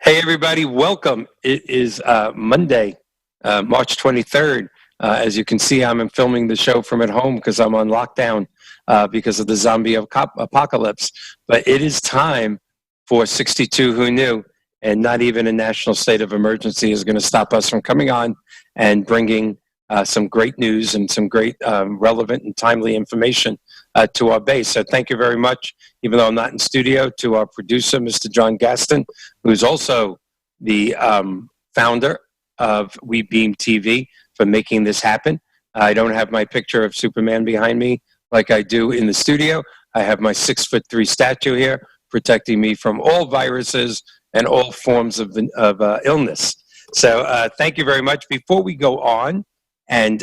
Hey, everybody, welcome. It is Monday, March 23rd. As you can see, I'm filming the show from at home because I'm on lockdown because of the zombie apocalypse. But it is time for 62 Who Knew, and not even a national state of emergency is going to stop us from coming on and bringing some great news and some great relevant and timely information to our base. So thank you very much, even though I'm not in studio, to our producer, Mr. John Gaston, who's also the founder of We Beam TV, for making this happen. I don't have my picture of Superman behind me like I do in the studio. I have my 6'3" statue here, protecting me from all viruses and all forms of illness. So thank you very much. Before we go on and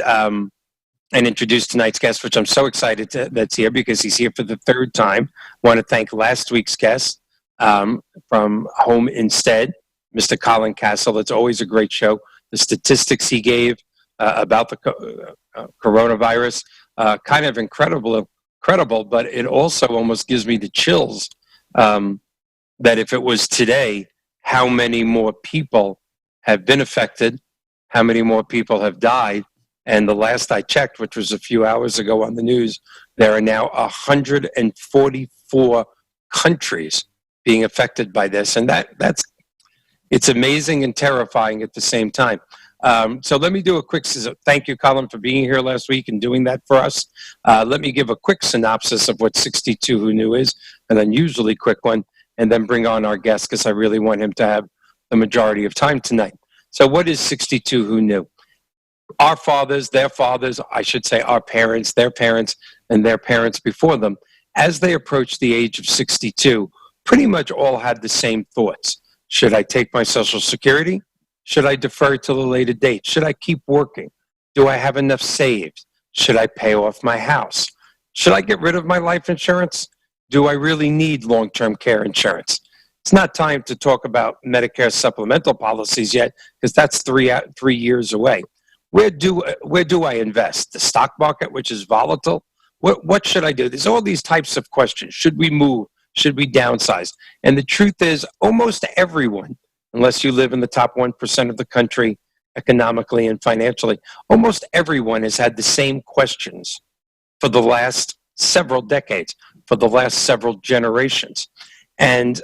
introduce tonight's guest, which I'm so excited that's here because he's here for the third time. I want to thank last week's guest from Home Instead, Mr. Colin Castle. It's always a great show. The statistics he gave about the coronavirus, kind of incredible, but it also almost gives me the chills that if it was today, how many more people have been affected, how many more people have died. And the last I checked, which was a few hours ago on the news, there are now 144 countries being affected by this. And it's amazing and terrifying at the same time. So let me do a quick, thank you, Colin, for being here last week and doing that for us. Let me give a quick synopsis of what 62 Who Knew is, an unusually quick one, and then bring on our guest because I really want him to have the majority of time tonight. So what is 62 Who Knew? Our fathers, their fathers, I should say our parents, their parents, and their parents before them, as they approached the age of 62, pretty much all had the same thoughts. Should I take my Social Security? Should I defer till a later date? Should I keep working? Do I have enough saved? Should I pay off my house? Should I get rid of my life insurance? Do I really need long-term care insurance? It's not time to talk about Medicare supplemental policies yet because that's 3 years away. Where do I invest? The stock market, which is volatile? What should I do? There's all these types of questions. Should we move? Should we downsize? And the truth is, almost everyone, unless you live in the top 1% of the country economically and financially, almost everyone has had the same questions for the last several decades, for the last several generations. And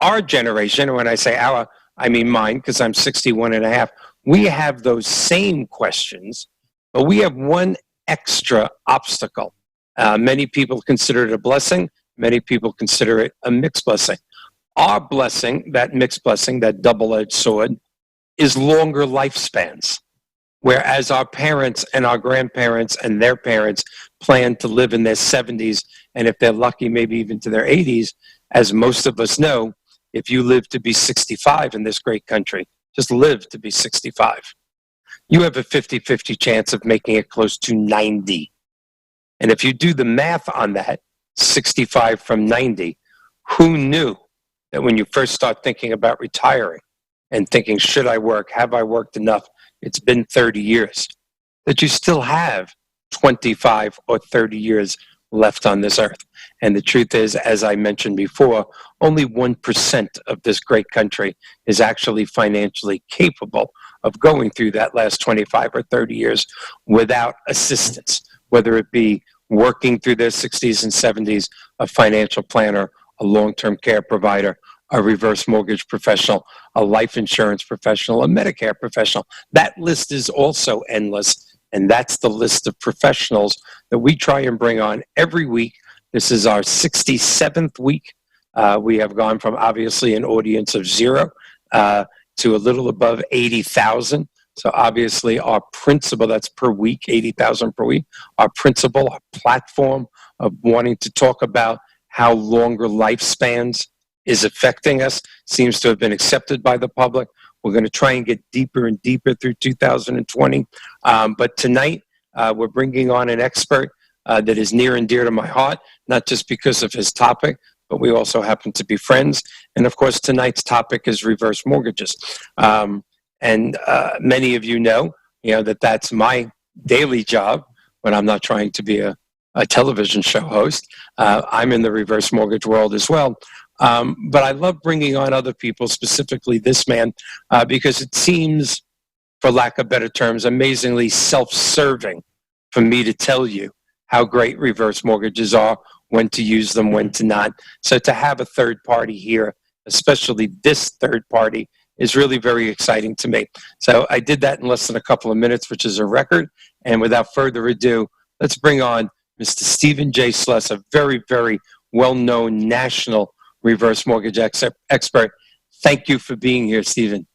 our generation, and when I say our, I mean mine, because I'm 61 and a half, we have those same questions, but we have one extra obstacle. Many people consider it a blessing. Many people consider it a mixed blessing. Our blessing, that mixed blessing, that double-edged sword, is longer lifespans. Whereas our parents and our grandparents and their parents plan to live in their 70s, and if they're lucky, maybe even to their 80s, as most of us know, if you live to be 65 in this great country, just live to be 65, you have a 50-50 chance of making it close to 90. And if you do the math on that, 65 from 90, who knew that when you first start thinking about retiring and thinking, should I work? Have I worked enough? It's been 30 years, that you still have 25 or 30 years left on this earth. And the truth is, as I mentioned before, only 1% of this great country is actually financially capable of going through that last 25 or 30 years without assistance, whether it be working through their 60s and 70s, a financial planner, a long-term care provider, a reverse mortgage professional, a life insurance professional, a Medicare professional. That list is also endless. And that's the list of professionals that we try and bring on every week. This is our 67th week. We have gone from obviously an audience of 0 to a little above 80,000. So obviously our principle, that's per week, 80,000 per week, our principle, our platform of wanting to talk about how longer lifespans is affecting us seems to have been accepted by the public. We're going to try and get deeper and deeper through 2020. But tonight, we're bringing on an expert that is near and dear to my heart, not just because of his topic, but we also happen to be friends. And of course, tonight's topic is reverse mortgages. And many of you know that that's my daily job when I'm not trying to be a television show host. I'm in the reverse mortgage world as well. But I love bringing on other people, specifically this man, because it seems, for lack of better terms, amazingly self-serving for me to tell you how great reverse mortgages are, when to use them, when to not. So to have a third party here, especially this third party, is really very exciting to me. So I did that in less than a couple of minutes, which is a record. And without further ado, let's bring on Mr. Stephen J. Sless, a very, very well-known national reverse mortgage expert. Thank you for being here, Stephen.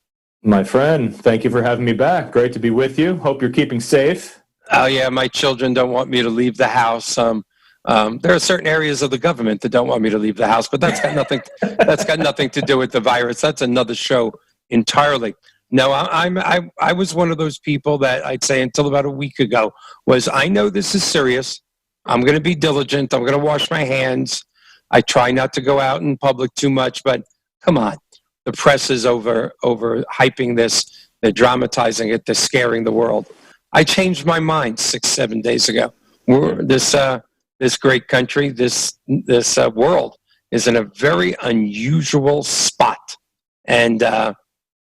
My friend, thank you for having me back. Great to be with you. Hope you're keeping safe. Oh yeah, my children don't want me to leave the house. There are certain areas of the government that don't want me to leave the house, but that's got nothing. That's got nothing to do with the virus. That's another show entirely. No, I was one of those people that I'd say until about a week ago was, I know this is serious. I'm going to be diligent. I'm going to wash my hands. I try not to go out in public too much, but come on, the press is over hyping this. They're dramatizing it. They're scaring the world. I changed my mind 6-7 days ago. This great country, this world is in a very unusual spot, and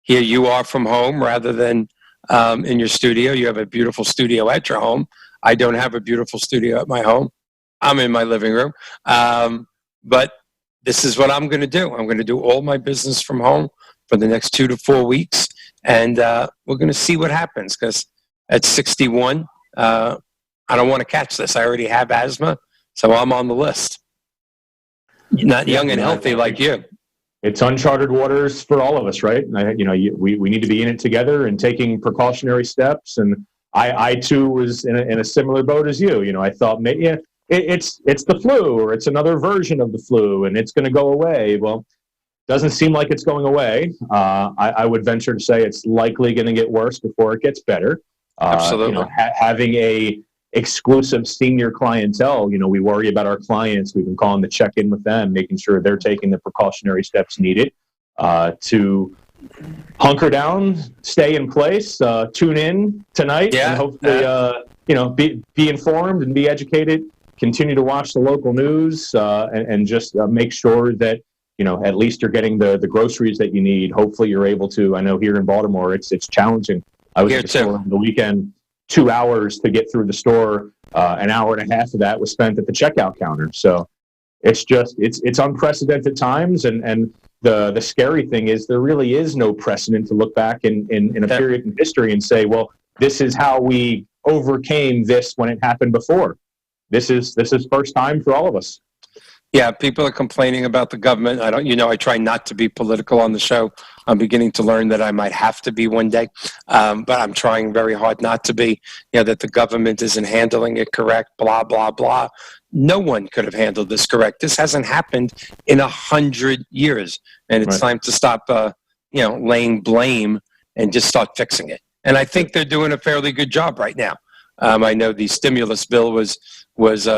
here you are from home rather than in your studio. You have a beautiful studio at your home. I don't have a beautiful studio at my home. I'm in my living room. But this is what I'm going to do. I'm going to do all my business from home for the next 2 to 4 weeks. And we're going to see what happens, because at 61, I don't want to catch this. I already have asthma, so I'm on the list. Not young and healthy like you. It's uncharted waters for all of us, right? We need to be in it together and taking precautionary steps. And I too was in a similar boat as you. I thought, maybe it's the flu, or it's another version of the flu, and it's going to go away. Well, doesn't seem like it's going away. I would venture to say it's likely going to get worse before it gets better. Absolutely. Having a exclusive senior clientele, we worry about our clients. We've been calling to check in with them, making sure they're taking the precautionary steps needed to hunker down, stay in place, tune in tonight, and hopefully, be informed and be educated. Continue to watch the local news and just make sure that at least you're getting the groceries that you need. Hopefully, you're able to. I know here in Baltimore, it's challenging. I was at the store on the weekend. 2 hours to get through the store. An hour and a half of that was spent at the checkout counter. So it's unprecedented times. And the scary thing is there really is no precedent to look back in a period in history and say, well, this is how we overcame this when it happened before. This is first time for all of us. Yeah, people are complaining about the government. I try not to be political on the show. I'm beginning to learn that I might have to be one day, but I'm trying very hard not to be. That the government isn't handling it correct, blah, blah, blah. No one could have handled this correct. This hasn't happened in 100 years, and it's time to stop, laying blame and just start fixing it. And I think they're doing a fairly good job right now. I know the stimulus bill was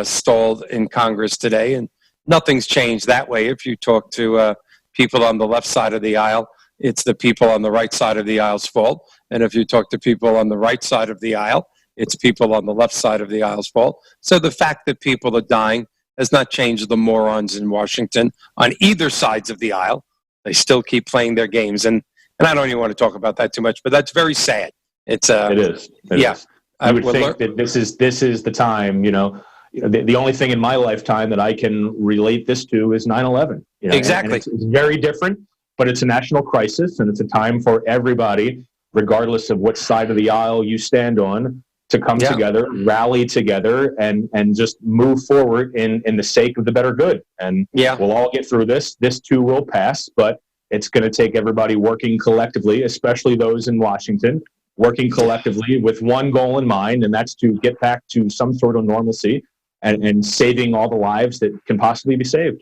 stalled in Congress today, and nothing's changed that way. If you talk to people on the left side of the aisle, it's the people on the right side of the aisle's fault. And if you talk to people on the right side of the aisle, it's people on the left side of the aisle's fault. So the fact that people are dying has not changed the morons in Washington on either sides of the aisle. They still keep playing their games. And I don't even want to talk about that too much, but that's very sad. It is. You would think that this is the time, the only thing in my lifetime that I can relate this to is 9/11. Exactly. And it's very different, but it's a national crisis, and it's a time for everybody, regardless of what side of the aisle you stand on, to come together, rally together, and just move forward in the sake of the better good. And we'll all get through this. This too will pass, but it's going to take everybody working collectively, especially those in Washington, working collectively with one goal in mind, and that's to get back to some sort of normalcy and saving all the lives that can possibly be saved.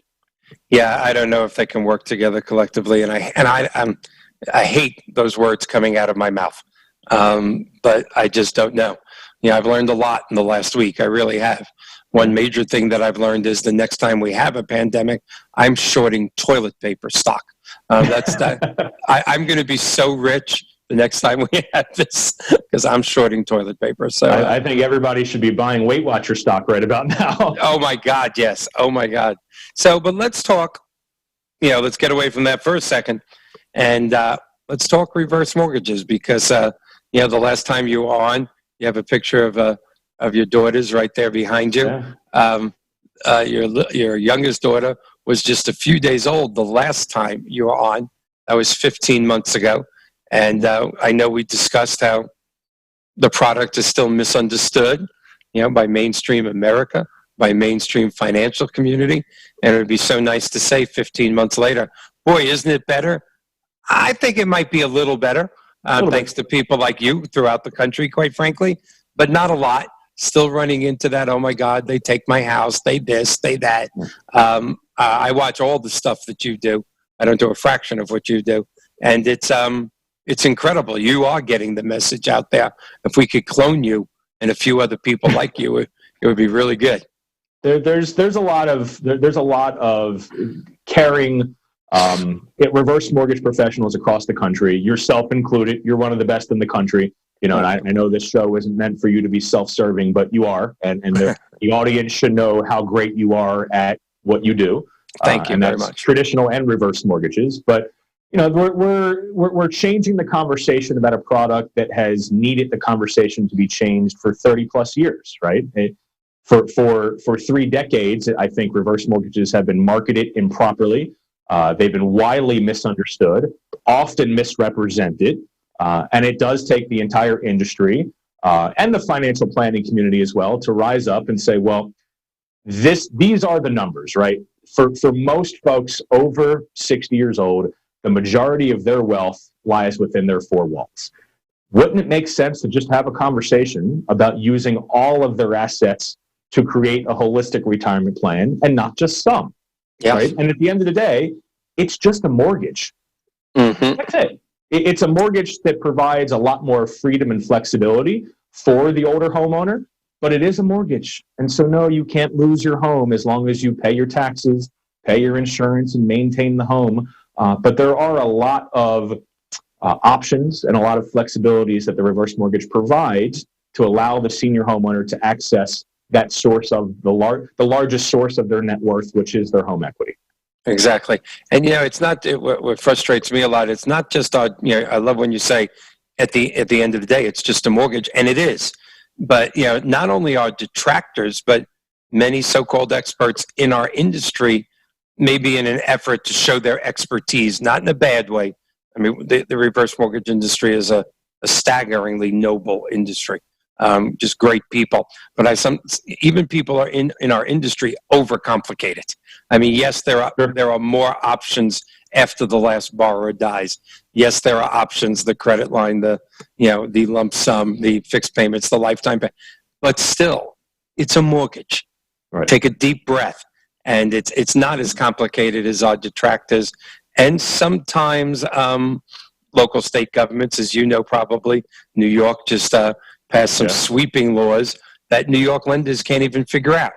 Yeah, I don't know if they can work together collectively, and I hate those words coming out of my mouth, but I just don't know. I've learned a lot in the last week. I really have. One major thing that I've learned is the next time we have a pandemic, I'm shorting toilet paper stock. I'm going to be so rich the next time we have this, because I'm shorting toilet paper. So I think everybody should be buying Weight Watcher stock right about now. Oh my God, yes. Oh my God. So, but let's talk let's get away from that for a second, and let's talk reverse mortgages because the last time you were on, you have a picture of your daughters right there behind you. Yeah. Your youngest daughter was just a few days old the last time you were on. That was 15 months ago, and I know we discussed how the product is still misunderstood, by mainstream America, by mainstream financial community, and it would be so nice to say 15 months later, boy, isn't it better? I think it might be a little better, thanks to people like you throughout the country, quite frankly, but not a lot. Still running into that, oh my God, they take my house, they this, they that. I watch all the stuff that you do. I don't do a fraction of what you do. And it's incredible. You are getting the message out there. If we could clone you and a few other people like you, it would be really good. There's a lot of caring reverse mortgage professionals across the country, yourself included. You're one of the best in the country. And I know this show isn't meant for you to be self-serving, but you are, and the audience should know how great you are at what you do. Thank you and very that's much. Traditional and reverse mortgages, but we're changing the conversation about a product that has needed the conversation to be changed for 30 plus years, right? For 3 decades, I think reverse mortgages have been marketed improperly. They've been widely misunderstood, often misrepresented. And it does take the entire industry and the financial planning community as well to rise up and say, well, these are the numbers, right? For most folks over 60 years old, the majority of their wealth lies within their 4 walls. Wouldn't it make sense to just have a conversation about using all of their assets to create a holistic retirement plan and not just some? Yes. Right? And at the end of the day, it's just a mortgage. Mm-hmm. That's it. It's a mortgage that provides a lot more freedom and flexibility for the older homeowner, but it is a mortgage. And so, no, you can't lose your home as long as you pay your taxes, pay your insurance, and maintain the home. But there are a lot of options and a lot of flexibilities that the reverse mortgage provides to allow the senior homeowner to access that source of the largest source of their net worth, which is their home equity. Exactly. And, it's not, what frustrates me a lot, it's not just I love when you say at the end of the day, it's just a mortgage, and it is. But, not only are detractors, but many so-called experts in our industry, maybe in an effort to show their expertise, not in a bad way. I mean, the reverse mortgage industry is a staggeringly noble industry. Just great people, but even people are in our industry overcomplicate it. I mean, yes, there are more options after the last borrower dies. Yes, there are options: the credit line, the lump sum, the fixed payments, the lifetime pay. But still, it's a mortgage. Right. Take a deep breath, and it's not as complicated as our detractors, and sometimes local state governments, as you know, probably New York just passed some sweeping laws that New York lenders can't even figure out.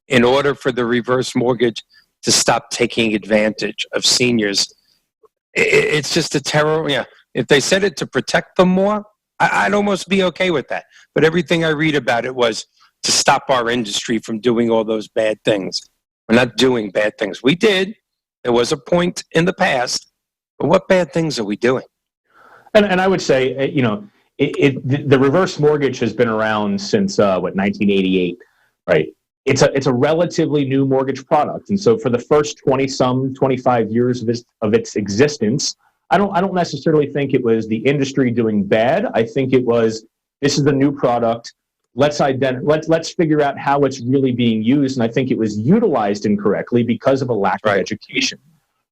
In order for the reverse mortgage to stop taking advantage of seniors, it's just a terror. If they said it to protect them more, I'd almost be okay with that. But everything I read about it was to stop our industry from doing all those bad things. We're not doing bad things. We did. There was a point in the past, but what bad things are we doing? And I would say, the reverse mortgage has been around since 1988, right? It's a relatively new mortgage product, and so for the first 25 years of its existence, I don't necessarily think it was the industry doing bad. I think it was, this is a new product. Let's figure out how it's really being used, and I think it was utilized incorrectly because of a lack of education.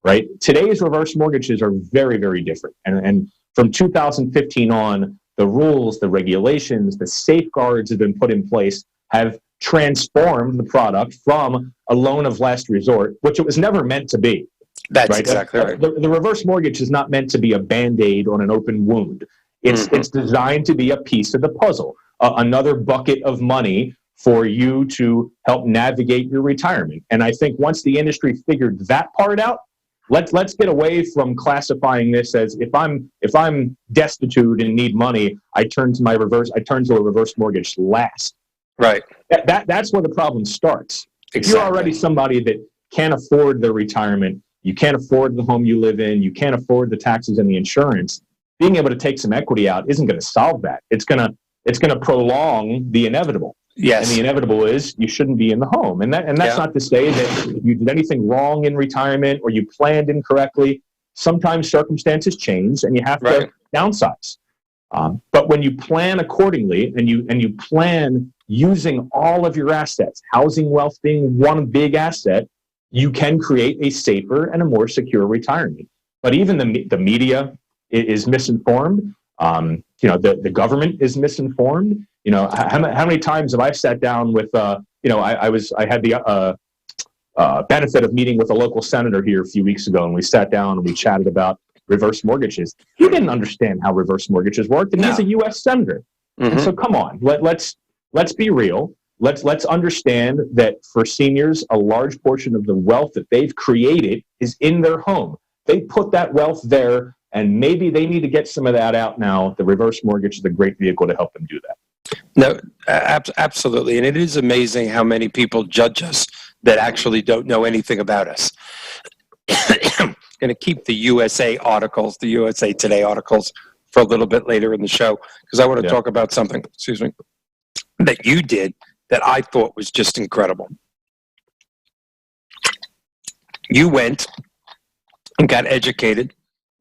Right? Today's reverse mortgages are very, very different, and from 2015 on, the rules, the regulations, the safeguards that have been put in place have transformed the product from a loan of last resort, which it was never meant to be. That's right? exactly right. The reverse mortgage is not meant to be a Band-Aid on an open wound. It's designed to be a piece of the puzzle, another bucket of money for you to help navigate your retirement. And I think once the industry figured that part out, let's get away from classifying this as if I'm destitute and need money, I turn to a reverse mortgage last. Right. That's where the problem starts. Exactly. If you're already somebody that can't afford their retirement, you can't afford the home you live in, you can't afford the taxes and the insurance, being able to take some equity out isn't going to solve that. It's going to prolong the inevitable. Yes. And the inevitable is you shouldn't be in the home. And that's not to say that you did anything wrong in retirement or you planned incorrectly. Sometimes circumstances change and you have to downsize. But when you plan accordingly and you plan using all of your assets, housing wealth being one big asset, you can create a safer and a more secure retirement. But even the media is misinformed. The government is misinformed. How many times have I sat down with, I had the benefit of meeting with a local senator here a few weeks ago, and we sat down and we chatted about reverse mortgages. He didn't understand how reverse mortgages worked, and he's a U.S. senator. Mm-hmm. And so come on, let's be real. Let's understand that for seniors, a large portion of the wealth that they've created is in their home. They put that wealth there, and maybe they need to get some of that out now. The reverse mortgage is a great vehicle to help them do that. No, absolutely. And it is amazing how many people judge us that actually don't know anything about us. I'm going to keep the USA articles, the USA Today articles, for a little bit later in the show, because I want to talk about something, that you did that I thought was just incredible. You went and got educated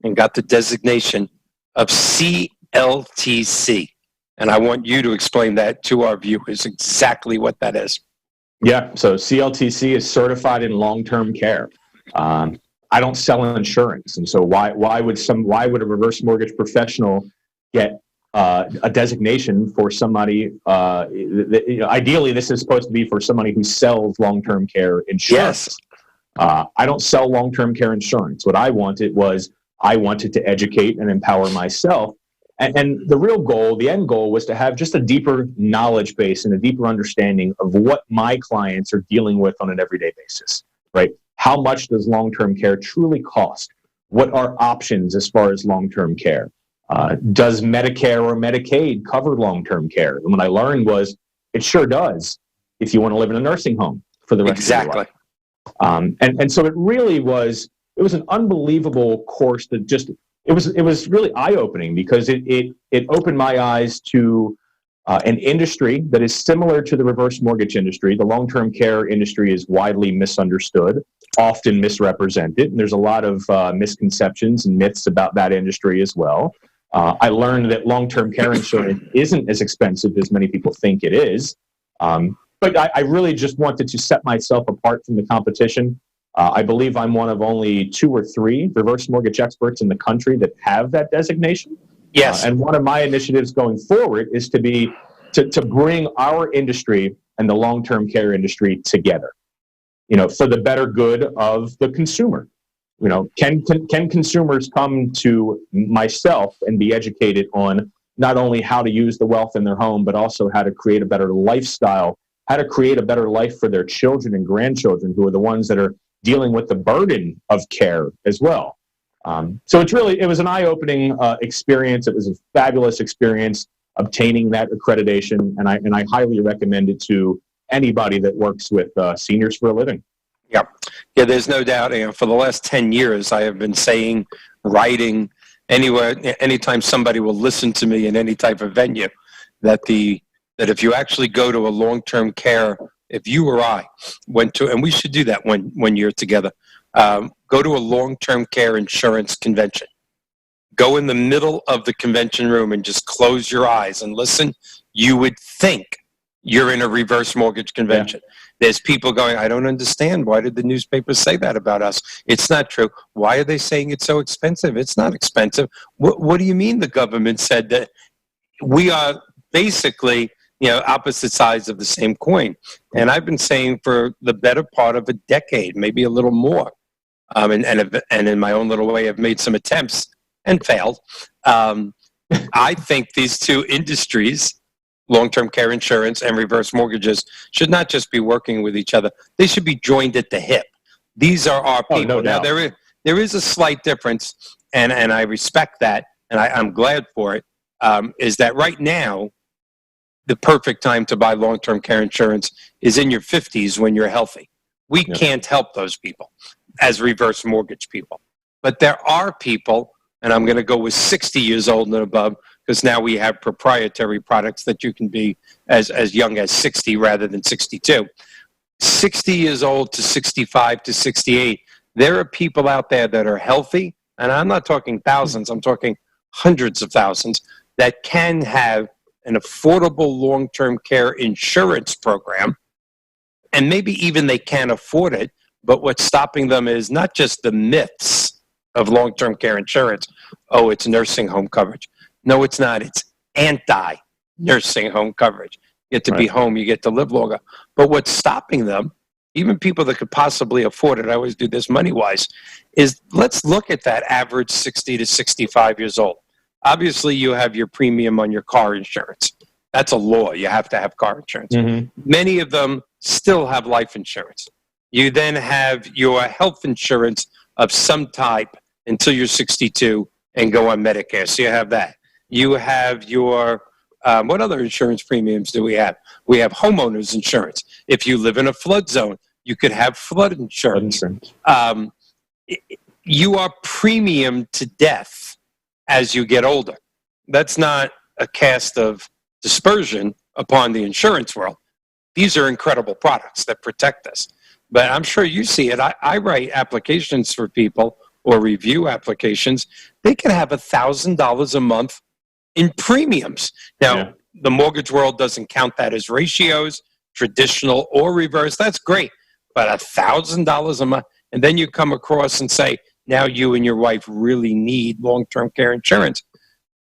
and got the designation of CLTC. And I want you to explain that to our viewers, exactly what that is. Yeah, so CLTC is certified in long-term care. I don't sell insurance, and so why would a reverse mortgage professional get a designation for somebody? Ideally, this is supposed to be for somebody who sells long-term care insurance. Yes. I don't sell long-term care insurance. What I wanted to educate and empower myself. And the real goal, the end goal, was to have just a deeper knowledge base and a deeper understanding of what my clients are dealing with on an everyday basis, right? How much does long-term care truly cost? What are options as far as long-term care? Does Medicare or Medicaid cover long-term care? And what I learned was it sure does if you want to live in a nursing home for the rest of your life. And so it was an unbelievable course that just, it was really eye-opening because it opened my eyes to an industry that is similar to the reverse mortgage industry. The long-term care industry is widely misunderstood, often misrepresented, and there's a lot of misconceptions and myths about that industry as well. I learned that long-term care insurance isn't as expensive as many people think it is, but I really just wanted to set myself apart from the competition. I believe I'm one of only 2 or 3 reverse mortgage experts in the country that have that designation. Yes. And one of my initiatives going forward is to bring our industry and the long-term care industry together, for the better good of the consumer. Can consumers come to myself and be educated on not only how to use the wealth in their home, but also how to create a better lifestyle, how to create a better life for their children and grandchildren, who are the ones that are dealing with the burden of care as well. So it was an eye-opening experience. It was a fabulous experience obtaining that accreditation, and I highly recommend it to anybody that works with seniors for a living. Yeah, there's no doubt. For the last 10 years, I have been saying, writing, anytime somebody will listen to me in any type of venue, that if you actually go to a long-term care, if you or I went to, and we should do that when you're together, go to a long-term care insurance convention. Go in the middle of the convention room and just close your eyes and listen. You would think you're in a reverse mortgage convention. Yeah. There's people going, I don't understand. Why did the newspapers say that about us? It's not true. Why are they saying it's so expensive? It's not expensive. What do you mean the government said that? We are basically opposite sides of the same coin. And I've been saying for the better part of a decade, maybe a little more, and in my own little way, I've made some attempts and failed. I think these two industries, long-term care insurance and reverse mortgages, should not just be working with each other. They should be joined at the hip. These are our people. No now, doubt. there is a slight difference, and I respect that, and I'm glad for it, is that right now, the perfect time to buy long-term care insurance is in your 50s when you're healthy. We can't help those people. as reverse mortgage people. But there are people, and I'm going to go with 60 years old and above, because now we have proprietary products that you can be as young as 60 rather than 62. 60 years old to 65 to 68, there are people out there that are healthy, and I'm not talking thousands, I'm talking hundreds of thousands, that can have an affordable long-term care insurance program, and maybe even they can't afford it, but what's stopping them is not just the myths of long-term care insurance. Oh, it's nursing home coverage. No, it's not. It's anti-nursing home coverage. You get to be home, you get to live longer. But what's stopping them, even people that could possibly afford it, I always do this money-wise, is let's look at that average 60 to 65 years old. Obviously, you have your premium on your car insurance. That's a law. You have to have car insurance. Mm-hmm. Many of them still have life insurance. You then have your health insurance of some type until you're 62 and go on Medicare. So you have that. You have your, what other insurance premiums do we have? We have homeowners insurance. If you live in a flood zone, you could have flood insurance. You are premium to death as you get older. That's not a cast of dispersion upon the insurance world. These are incredible products that protect us. But I'm sure you see it. I write applications for people or review applications. They can have $1,000 a month in premiums. Now, the mortgage world doesn't count that as ratios, traditional or reverse. That's great. But $1,000 a month, and then you come across and say, now you and your wife really need long-term care insurance.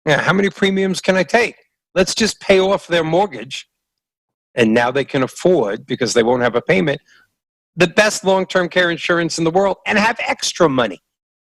Now, how many premiums can I take? Let's just pay off their mortgage, and now they can afford, because they won't have a payment, the best long-term care insurance in the world, and have extra money.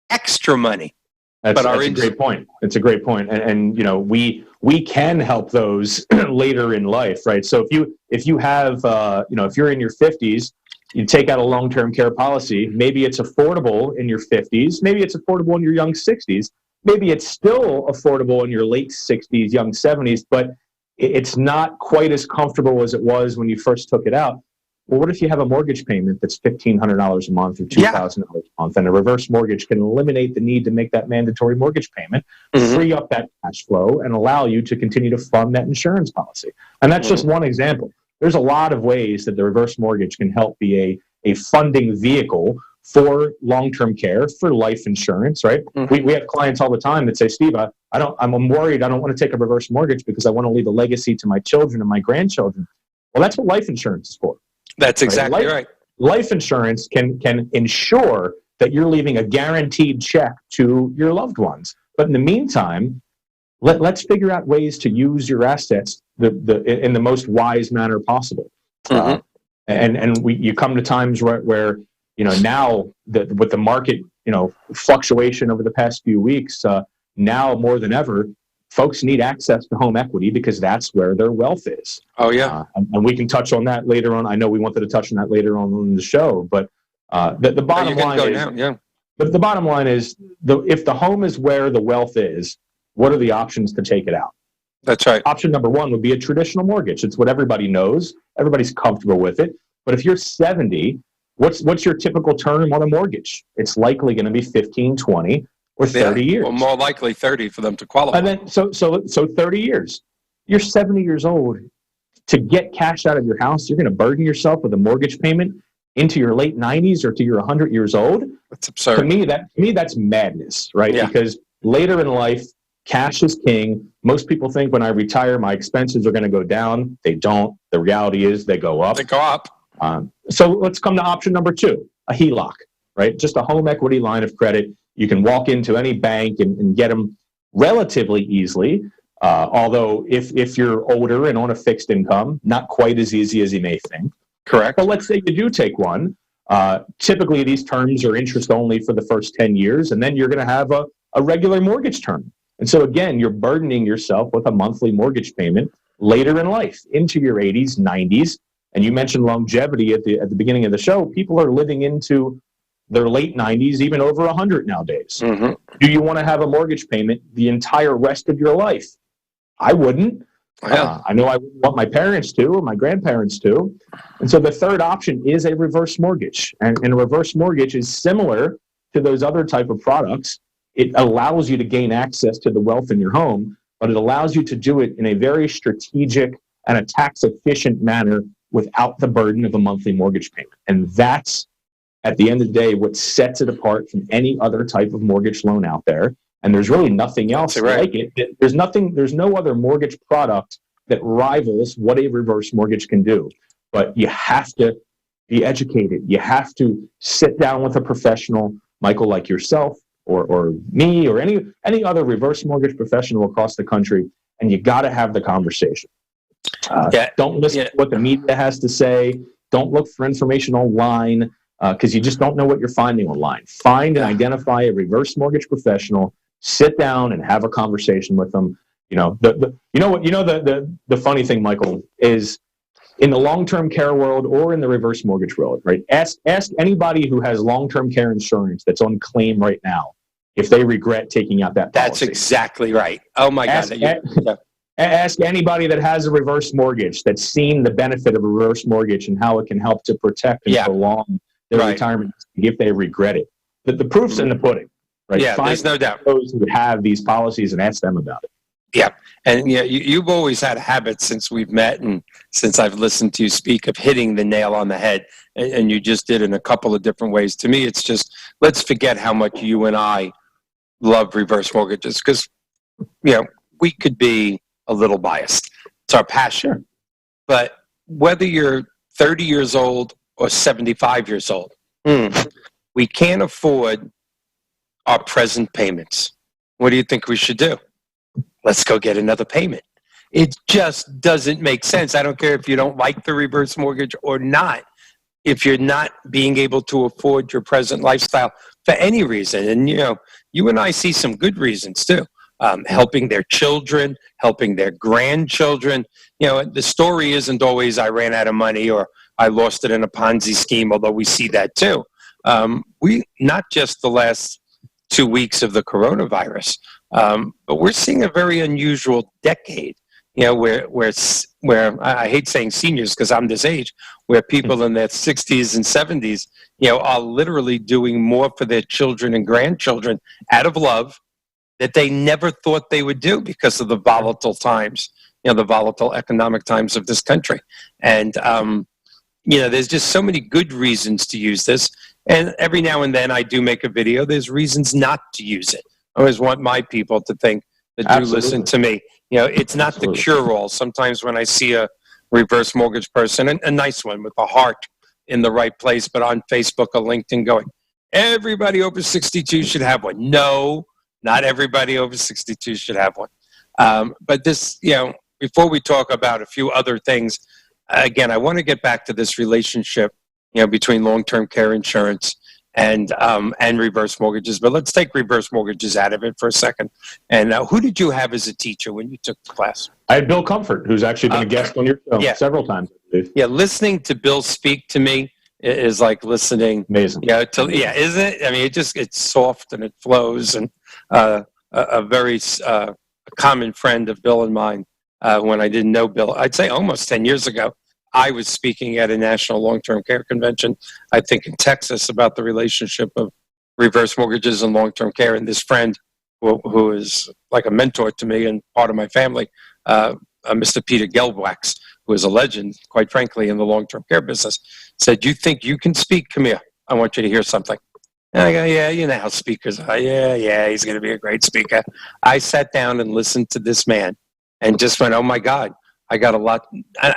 Extra money. That's a great point. It's a great point. And you know, we can help those later in life, right? So if you have, if you're in your 50s, you take out a long-term care policy, maybe it's affordable in your 50s, maybe it's affordable in your young 60s, maybe it's still affordable in your late 60s, young 70s, but it's not quite as comfortable as it was when you first took it out. Well, what if you have a mortgage payment that's $1,500 a month or $2,000 a month, and a reverse mortgage can eliminate the need to make that mandatory mortgage payment, free up that cash flow, and allow you to continue to fund that insurance policy? And that's just one example. There's a lot of ways that the reverse mortgage can help be a funding vehicle for long-term care, for life insurance, right? We have clients all the time that say, Steve, I'm worried. I don't want to take a reverse mortgage because I want to leave a legacy to my children and my grandchildren. Well, that's what life insurance is for. That's exactly right. Life insurance can ensure that you're leaving a guaranteed check to your loved ones. But in the meantime, let's figure out ways to use your assets in the most wise manner possible. And you come to times where now with the market fluctuation over the past few weeks, now more than ever, folks need access to home equity because that's where their wealth is. Oh, yeah. And we can touch on that later on. I know we wanted to touch on that later on in the show, but the bottom line is, the bottom line is, if the home is where the wealth is, what are the options to take it out? That's right. Option number one would be a traditional mortgage. It's what everybody knows. Everybody's comfortable with it. But if you're 70, what's your typical term on a mortgage? It's likely going to be 15, 20, or 30 years. Well, more likely 30 for them to qualify. And then so 30 years. You're 70 years old. To get cash out of your house, you're going to burden yourself with a mortgage payment into your late 90s or to your 100 years old. That's absurd. To me, that's madness, right? Yeah. Because later in life, cash is king. Most people think when I retire, my expenses are going to go down. They don't. The reality is they go up. They go up. So let's come to option number two, a HELOC, right? Just a home equity line of credit. You can walk into any bank and get them relatively easily. Although if you're older and on a fixed income, not quite as easy as you may think. Correct. But let's say you do take one. Typically, these terms are interest only for the first 10 years, and then you're going to have a regular mortgage term. And so again, you're burdening yourself with a monthly mortgage payment later in life, into your 80s, 90s. And you mentioned longevity at the beginning of the show. People are living into their late 90s, even over 100 nowadays. Do you want to have a mortgage payment the entire rest of your life? I wouldn't. Yeah. I know I wouldn't want my parents to or my grandparents to. And so the third option is a reverse mortgage. And a reverse mortgage is similar to those other type of products. It allows you to gain access to the wealth in your home, but it allows you to do it in a very strategic and a tax efficient manner without the burden of a monthly mortgage payment. And that's, at the end of the day, what sets it apart from any other type of mortgage loan out there. And there's really nothing else like it. There's no other mortgage product that rivals what a reverse mortgage can do. But you have to be educated. You have to sit down with a professional, Michael, like yourself, or me, or any other reverse mortgage professional across the country, and you got to have the conversation. Don't listen to what the media has to say. Don't look for information online, because you just don't know what you're finding online. Find and identify a reverse mortgage professional. Sit down and have a conversation with them. The funny thing, Michael, is in the long-term care world or in the reverse mortgage world, right? Ask anybody who has long-term care insurance that's on claim right now if they regret taking out that policy. That's exactly right. Oh my God. Ask anybody that has a reverse mortgage that's seen the benefit of a reverse mortgage and how it can help to protect and prolong their retirement if they regret it. The proof's in the pudding, right? Yeah, there's no doubt. Those who have these policies and ask them about it. Yeah, and you've always had a habit since we've met and since I've listened to you speak of hitting the nail on the head, and you just did it in a couple of different ways. To me, it's just, let's forget how much you and I love reverse mortgages, because we could be a little biased. It's our passion. But whether you're 30 years old or 75 years old, we can't afford our present payments. What do you think we should do? Let's go get another payment. It just doesn't make sense. I don't care if you don't like the reverse mortgage or not. If you're not being able to afford your present lifestyle for any reason, and you and I see some good reasons too, helping their children, helping their grandchildren. The story isn't always I ran out of money or I lost it in a Ponzi scheme, although we see that too. We not just the last 2 weeks of the coronavirus, but we're seeing a very unusual decade. Where I hate saying seniors because I'm this age, where people in their 60s and 70s, are literally doing more for their children and grandchildren out of love that they never thought they would do because of the volatile times, the volatile economic times of this country. And, there's just so many good reasons to use this. And every now and then I do make a video. There's reasons not to use it. I always want my people to think that do listen to me. It's not the cure-all. Sometimes when I see a reverse mortgage person, a nice one with a heart in the right place, but on Facebook or LinkedIn going, everybody over 62 should have one. No, not everybody over 62 should have one. But this, before we talk about a few other things, again, I want to get back to this relationship, between long-term care insurance and reverse mortgages. But let's take reverse mortgages out of it for a second. And who did you have as a teacher when you took the class? I had Bill Comfort, who's actually been a guest on your show several times. Yeah, listening to Bill speak to me is like listening. Amazing. Isn't it? I mean, it's soft and it flows. And a very common friend of Bill and mine, when I didn't know Bill, I'd say almost 10 years ago, I was speaking at a national long-term care convention, I think in Texas, about the relationship of reverse mortgages and long-term care. And this friend, who is like a mentor to me and part of my family, Mr. Peter Gelbwax, who is a legend, quite frankly, in the long-term care business, said, "You think you can speak? Come here. I want you to hear something." And I go, "Yeah, you know how speakers are. Yeah, he's going to be a great speaker." I sat down and listened to this man and just went, oh my God, I got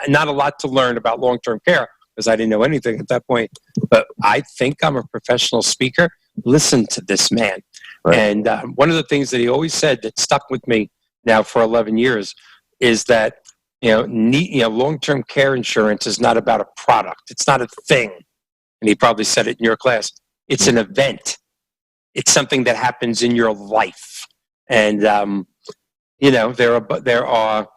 not a lot to learn about long-term care because I didn't know anything at that point, but I think I'm a professional speaker. Listen to this man. Right. And one of the things that he always said that stuck with me now for 11 years is that, long-term care insurance is not about a product. It's not a thing. And he probably said it in your class. It's an event. It's something that happens in your life. And, there are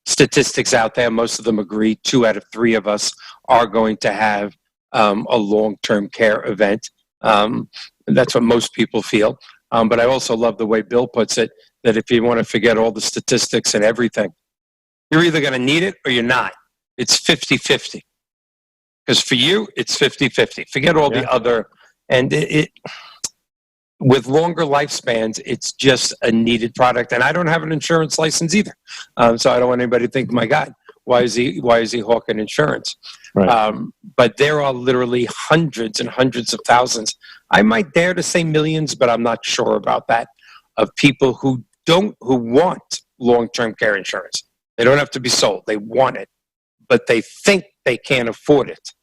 statistics out there. Most of them agree 2 out of 3 of us are going to have a long-term care event. That's what most people feel. But I also love the way Bill puts it, that if you want to forget all the statistics and everything, You're either going to need it or you're not. It's 50-50. Because for you, it's 50-50. Forget all the other, and with longer lifespans, it's just a needed product. And I don't have an insurance license either, so I don't want anybody to think, my God, why is he hawking insurance? Right. But there are literally hundreds and hundreds of thousands. I might dare to say millions, but I'm not sure about that, of people who want long-term care insurance. They don't have to be sold. They want it, but they think they can't afford it.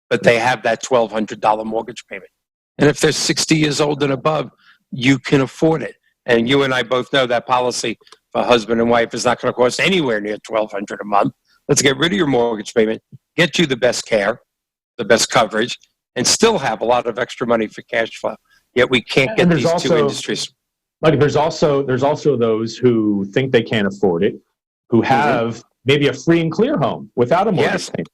But they have that $1,200 mortgage payment. And if they're 60 years old and above, you can afford it. And you and I both know that policy for husband and wife is not going to cost anywhere near $1,200 a month. Let's get rid of your mortgage payment, get you the best care, the best coverage, and still have a lot of extra money for cash flow. Yet we can't get these two industries. Like there's also those who think they can't afford it, who have maybe a free and clear home without a mortgage payment.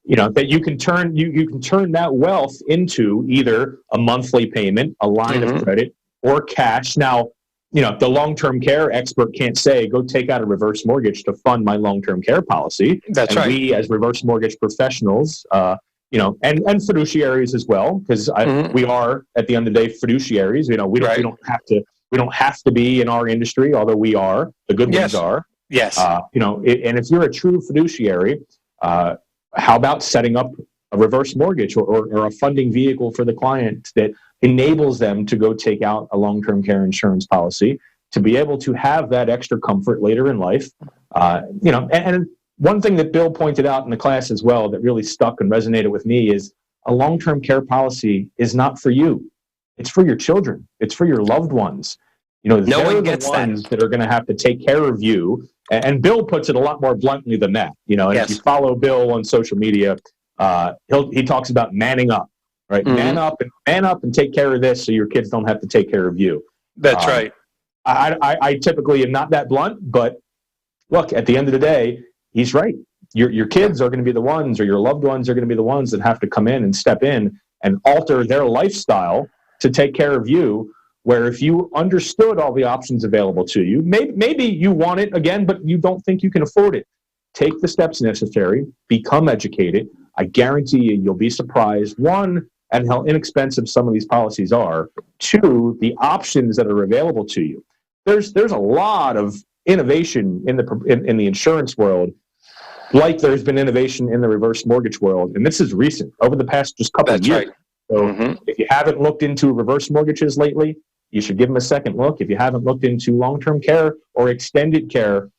You know, that you can turn that wealth into either a monthly payment, a line of credit, or cash. Now, you know, the long-term care expert can't say, go take out a reverse mortgage to fund my long-term care policy. That's right. We, as reverse mortgage professionals, you know, and fiduciaries as well, because we are, at the end of the day, fiduciaries. You know, we don't have to be in our industry, although we are. The good ones are. Yes. You know, and if you're a true fiduciary, how about setting up a reverse mortgage or a funding vehicle for the client that enables them to go take out a long-term care insurance policy to be able to have that extra comfort later in life? You know, and one thing that Bill pointed out in the class as well that really stuck and resonated with me is a long-term care policy is not for you. It's for your children. It's for your loved ones. You know, no one gets the ones that are going to have to take care of you. And Bill puts it a lot more bluntly than that. You know, and if you follow Bill on social media, he talks about manning up, right? Man up and take care of this so your kids don't have to take care of you. That's right. I typically am not that blunt, but look, at the end of the day, he's right. Your kids are going to be the ones, or your loved ones are going to be the ones that have to come in and step in and alter their lifestyle to take care of you. Where if you understood all the options available to you, maybe you want it again, but you don't think you can afford it. Take the steps necessary, become educated. I guarantee you'll be surprised, one, at how inexpensive some of these policies are, two, the options that are available to you. There's a lot of innovation in the insurance world, like there's been innovation in the reverse mortgage world, and this is recent, over the past just couple of years. Right. So if you haven't looked into reverse mortgages lately, you should give them a second look. If you haven't looked into long-term care or extended care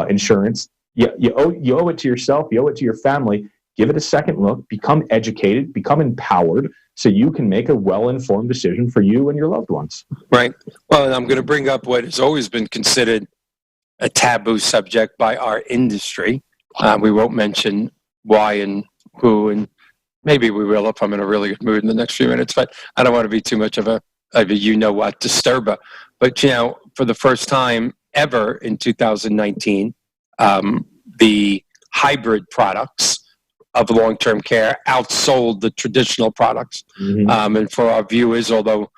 insurance, you owe it to yourself, you owe it to your family. Give it a second look, become educated, become empowered, so you can make a well-informed decision for you and your loved ones. Right. Well, and I'm going to bring up what has always been considered a taboo subject by our industry. We won't mention why and who, and maybe we will if I'm in a really good mood in the next few minutes, but I don't want to be too much of a you-know-what disturber. But, you know, for the first time ever in 2019, the hybrid products of long-term care outsold the traditional products. And for our viewers, although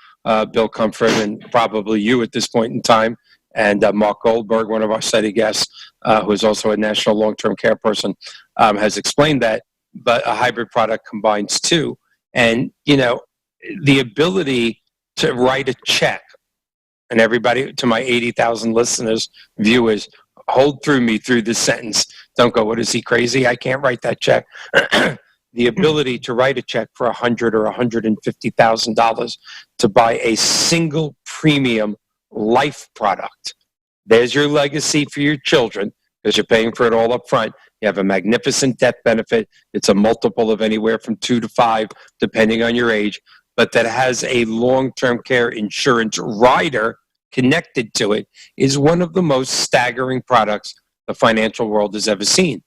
Bill Comfort and probably you at this point in time, and Mark Goldberg, one of our study guests, who is also a national long-term care person, has explained that, but a hybrid product combines two. And, you know, the ability to write a check, and everybody, to my 80,000 listeners, viewers, hold through me through this sentence. Don't go, what is he, crazy? I can't write that check. The ability to write a check for $100,000 or $150,000 to buy a single premium life product. There's your legacy for your children, because you're paying for it all up front. You have a magnificent death benefit. It's a multiple of anywhere from 2 to 5, depending on your age, but that has a long-term care insurance rider connected to it, is one of the most staggering products the financial world has ever seen.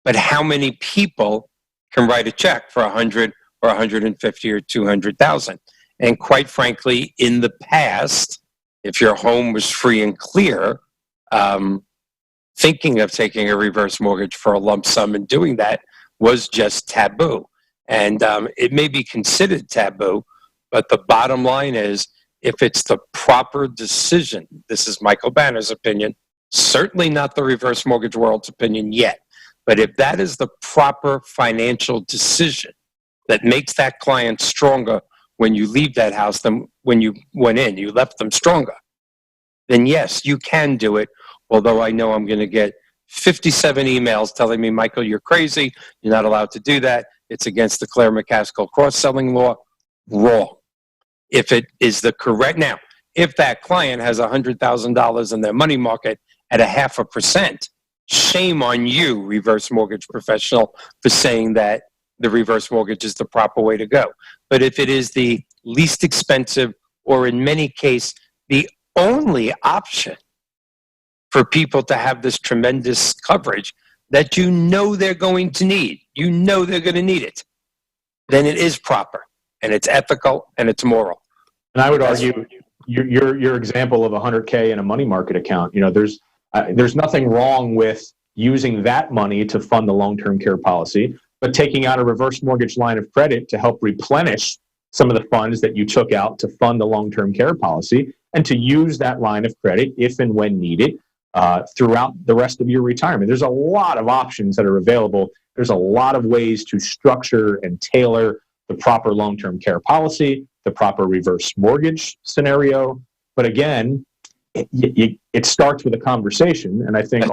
But how many people can write a check for 100 or 150 or 200,000? And quite frankly, in the past, if your home was free and clear, thinking of taking a reverse mortgage for a lump sum and doing that was just taboo. And it may be considered taboo, but the bottom line is, if it's the proper decision, this is Michael Banner's opinion, Certainly not the reverse mortgage world's opinion yet. But if that is the proper financial decision that makes that client stronger when you leave that house than when you went in, you left them stronger, then yes, you can do it. Although I know I'm going to get 57 emails telling me, Michael, you're crazy. You're not allowed to do that. It's against the Claire McCaskill cross-selling law. Wrong. If it is the correct, now, if that client has $100,000 in their money market at 0.5%, shame on you, reverse mortgage professional, for saying that the reverse mortgage is the proper way to go. But if it is the least expensive, or in many cases, the only option for people to have this tremendous coverage that you know they're going to need, you know they're going to need it, then it is proper, and it's ethical, and it's moral. And I would argue your example of $100K in a money market account, there's nothing wrong with using that money to fund the long-term care policy, but taking out a reverse mortgage line of credit to help replenish some of the funds that you took out to fund the long-term care policy, and to use that line of credit if and when needed throughout the rest of your retirement. There's a lot of options that are available. There's a lot of ways to structure and tailor the proper long-term care policy, the proper reverse mortgage scenario. But again, it starts with a conversation, and I think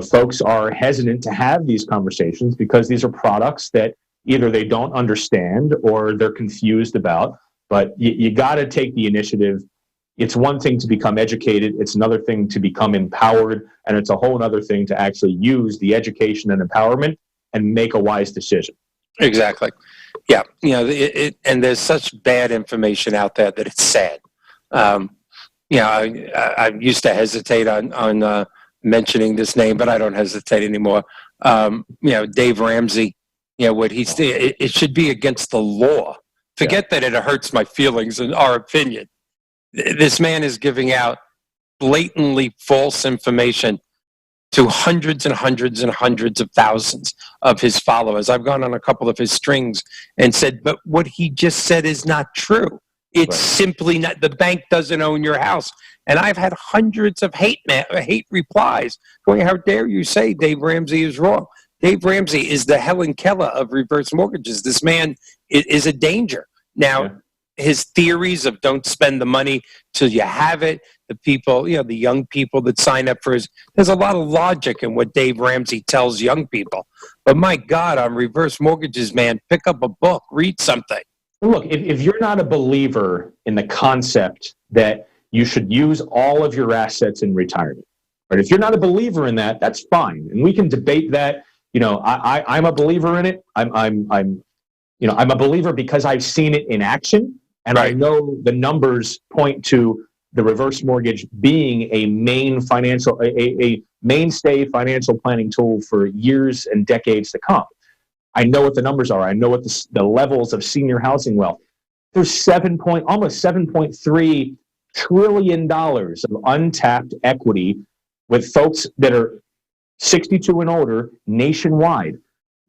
folks are hesitant to have these conversations because these are products that either they don't understand or they're confused about. But you got to take the initiative. It's one thing to become educated, it's another thing to become empowered, and it's a whole other thing to actually use the education and empowerment and make a wise decision. Exactly. Yeah. And there's such bad information out there that it's sad. I used to hesitate on mentioning this name, but I don't hesitate anymore. Dave Ramsey, what he said, it should be against the law. Forget that it hurts my feelings in our opinion. This man is giving out blatantly false information to hundreds and hundreds and hundreds of thousands of his followers. I've gone on a couple of his strings and said, but what he just said is not true. It's simply not. The bank doesn't own your house. And I've had hundreds of hate replies going, how dare you say Dave Ramsey is wrong? Dave Ramsey is the Helen Keller of reverse mortgages. This man is a danger. Now, his theories of don't spend the money till you have it, the people, the young people that sign up for there's a lot of logic in what Dave Ramsey tells young people. But my God, on reverse mortgages, man, pick up a book, read something. Look, if you're not a believer in the concept that you should use all of your assets in retirement, right? If you're not a believer in that, that's fine, and we can debate that. I'm a believer in it. I'm a believer because I've seen it in action, and I know the numbers point to the reverse mortgage being a mainstay financial planning tool for years and decades to come. I know what the numbers are. I know what the levels of senior housing wealth. There's almost $7.3 trillion of untapped equity with folks that are 62 and older nationwide.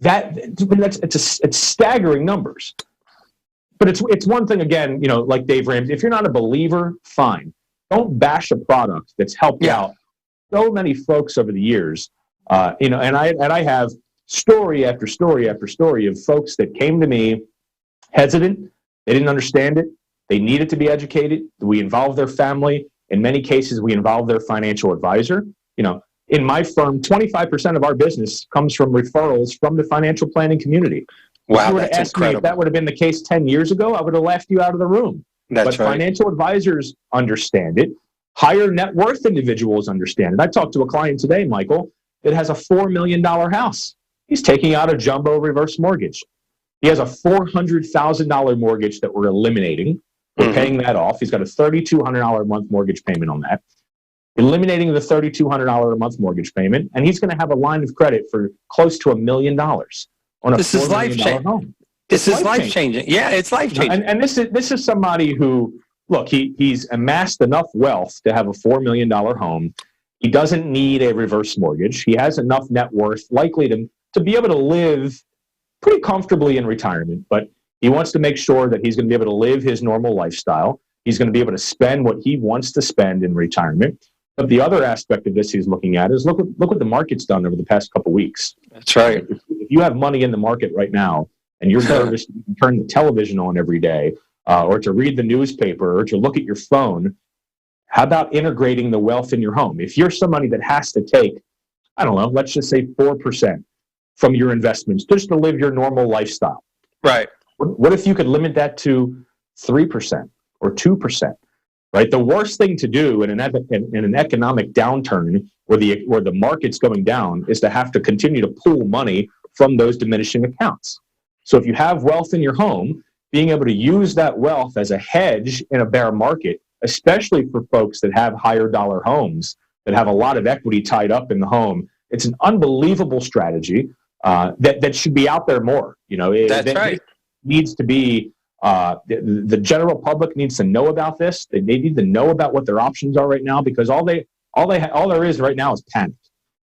It's staggering numbers. But it's one thing, again, like Dave Ramsey, if you're not a believer, fine. Don't bash a product that's helped out so many folks over the years. And I have story after story after story of folks that came to me hesitant. They didn't understand it. They needed to be educated. We involved their family. In many cases, we involved their financial advisor. In my firm, 25% of our business comes from referrals from the financial planning community. Wow, if you were that's to ask incredible. me if that would have been the case 10 years ago, I would have laughed you out of the room. But financial advisors understand it. Higher net worth individuals understand it. I talked to a client today, Michael, that has a $4 million house. He's taking out a jumbo reverse mortgage. He has a $400,000 mortgage that we're eliminating. We're paying that off. He's got a $3,200 a month mortgage payment on that. Eliminating the $3,200 a month mortgage payment, and he's going to have a line of credit for close to $1 million on a $4 million home. This is life-changing. Yeah, it's life-changing. And this is somebody who, look, he's amassed enough wealth to have a $4 million home. He doesn't need a reverse mortgage. He has enough net worth likely to be able to live pretty comfortably in retirement, but he wants to make sure that he's going to be able to live his normal lifestyle. He's going to be able to spend what he wants to spend in retirement. But the other aspect of this he's looking at is look what the market's done over the past couple weeks. That's right. If you have money in the market right now and you're nervous to turn the television on every day, or to read the newspaper, or to look at your phone, how about integrating the wealth in your home? If you're somebody that has to take, I don't know, let's just say 4% from your investments just to live your normal lifestyle. Right. What if you could limit that to 3% or 2%? Right. The worst thing to do in an economic downturn where the market's going down is to have to continue to pool money from those diminishing accounts. So if you have wealth in your home, being able to use that wealth as a hedge in a bear market, especially for folks that have higher dollar homes, that have a lot of equity tied up in the home, it's an unbelievable strategy that should be out there more. That's right. It needs to be. The general public needs to know about this. They need to know about what their options are right now, because all there is right now is panic.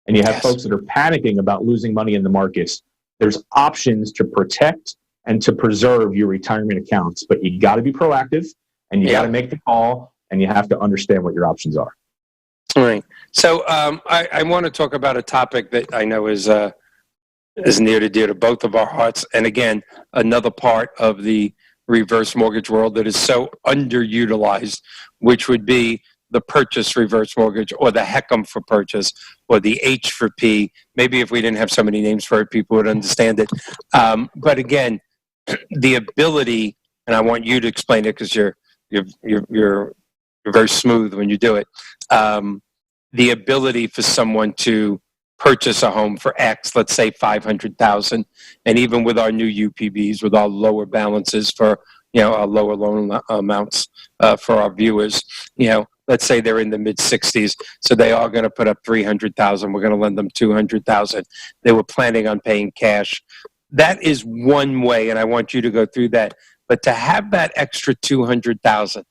And you have folks that are panicking about losing money in the markets. There's options to protect and to preserve your retirement accounts, but you got to be proactive and you got to make the call, and you have to understand what your options are. All right. So I want to talk about a topic that I know is near and dear to both of our hearts. And again, another part of the reverse mortgage world that is so underutilized, which would be the purchase reverse mortgage, or the HECM for purchase, or the H for P. Maybe if we didn't have so many names for it, people would understand it. But again, the ability, and I want you to explain it because you're very smooth when you do it. The ability for someone to purchase a home for X, let's say $500,000, and even with our new UPBs, with our lower balances for our lower loan amounts for our viewers, let's say they're in the mid 60s, so they are going to put up $300,000. We're going to lend them $200,000. They were planning on paying cash. That is one way, and I want you to go through that. But to have that extra $200,000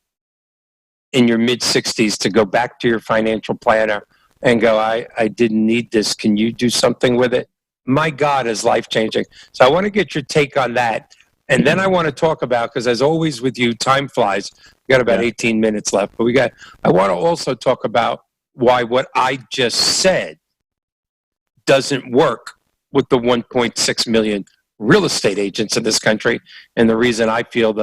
in your mid 60s to go back to your financial planner and go, I didn't need this. Can you do something with it? My God, is life changing. So I want to get your take on that. And then I want to talk about, because as always with you, time flies. We got about 18 minutes left, but I want to also talk about why what I just said doesn't work with the 1.6 million real estate agents in this country. And the reason I feel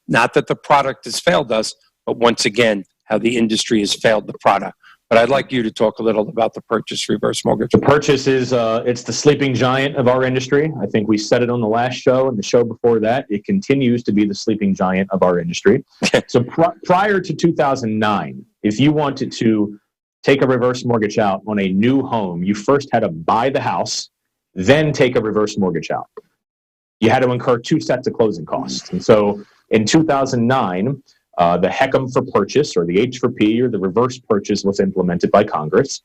not that the product has failed us, but once again, how the industry has failed the product. But I'd like you to talk a little about the purchase reverse mortgage. The purchase is it's the sleeping giant of our industry. I think we said it on the last show and the show before that. It continues to be the sleeping giant of our industry. So prior to 2009, if you wanted to take a reverse mortgage out on a new home, you first had to buy the house, then take a reverse mortgage out. You had to incur two sets of closing costs. And so in 2009, the HECM for purchase, or the H for P, or the reverse purchase, was implemented by Congress.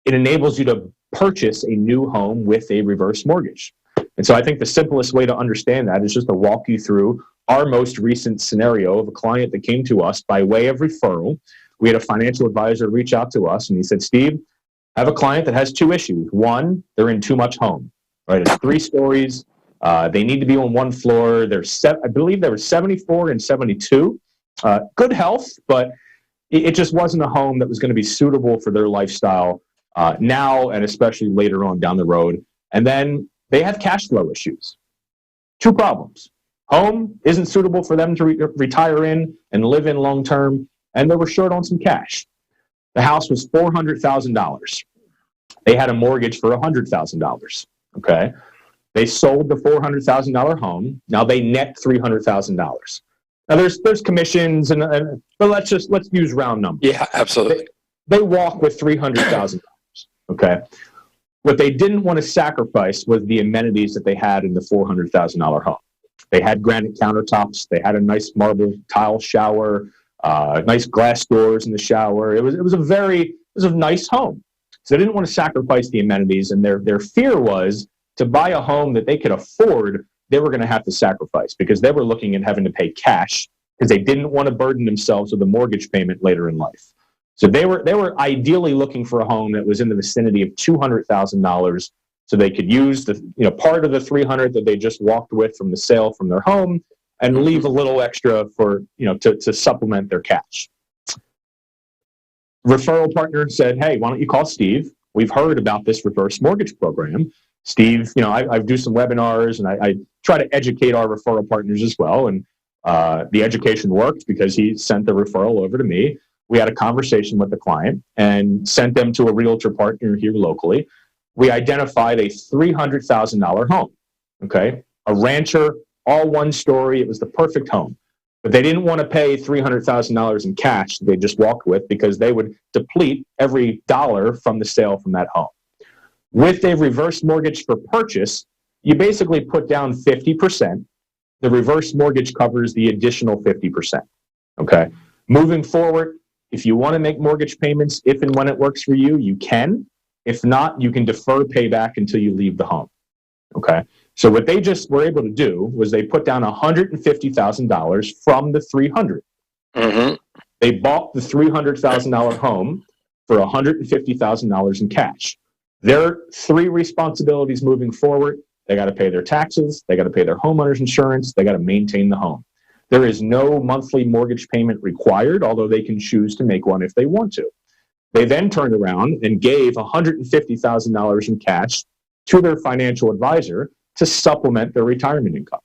It enables you to purchase a new home with a reverse mortgage. And so I think the simplest way to understand that is just to walk you through our most recent scenario of a client that came to us by way of referral. We had a financial advisor reach out to us, and he said, Steve, I have a client that has two issues. One, they're in too much home. Right? It's 3 stories. They need to be on one floor. I believe there were 74 and 72. Good health, but it just wasn't a home that was going to be suitable for their lifestyle now, and especially later on down the road. And then they have cash flow issues. 2 problems. Home isn't suitable for them to retire in and live in long term, and they were short on some cash. The house was $400,000. They had a mortgage for $100,000. Okay. They sold the $400,000 home. Now they net $300,000. Now there's commissions, but let's use round numbers. Yeah, absolutely. They walk with $300,000. Okay. What they didn't want to sacrifice was the amenities that they had in the $400,000 home. They had granite countertops. They had a nice marble tile shower, nice glass doors in the shower. It was a nice home. So they didn't want to sacrifice the amenities, and their fear was to buy a home that they could afford. They were going to have to sacrifice because they were looking at having to pay cash because they didn't want to burden themselves with a mortgage payment later in life. So they were ideally looking for a home that was in the vicinity of $200,000, so they could use the part of the $300,000 that they just walked with from the sale from their home, and leave a little extra for to supplement their cash. Referral partner said, hey, why don't you call Steve? We've heard about this reverse mortgage program. Steve, I do some webinars and I try to educate our referral partners as well. And the education worked because he sent the referral over to me. We had a conversation with the client and sent them to a realtor partner here locally. We identified a $300,000 home, okay? A rancher, all one story. It was the perfect home. But they didn't want to pay $300,000 in cash that they just walked with because they would deplete every dollar from the sale from that home. With a reverse mortgage for purchase, you basically put down 50%. The reverse mortgage covers the additional 50%, okay? Moving forward, if you want to make mortgage payments, if and when it works for you, you can. If not, you can defer payback until you leave the home, okay? So what they just were able to do was they put down $150,000 from the $300,000. Mm-hmm. They bought the $300,000 home for $150,000 in cash. Their three responsibilities moving forward: they got to pay their taxes, they got to pay their homeowners insurance, they got to maintain the home. There is no monthly mortgage payment required, although they can choose to make one if they want to. They then turned around and gave $150,000 in cash to their financial advisor to supplement their retirement income.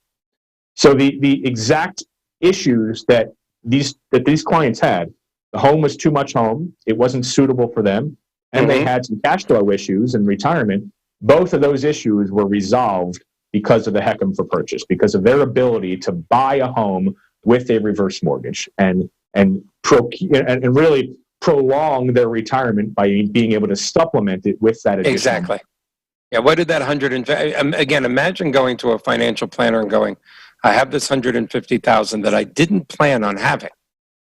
So the exact issues that these clients had, the home was too much home, it wasn't suitable for them, and they had some cash flow issues in retirement. Both of those issues were resolved because of the HECM for purchase, because of their ability to buy a home with a reverse mortgage and really prolong their retirement by being able to supplement it with that additional. Exactly. Yeah, what did that again, imagine going to a financial planner and going, I have this $150,000 that I didn't plan on having.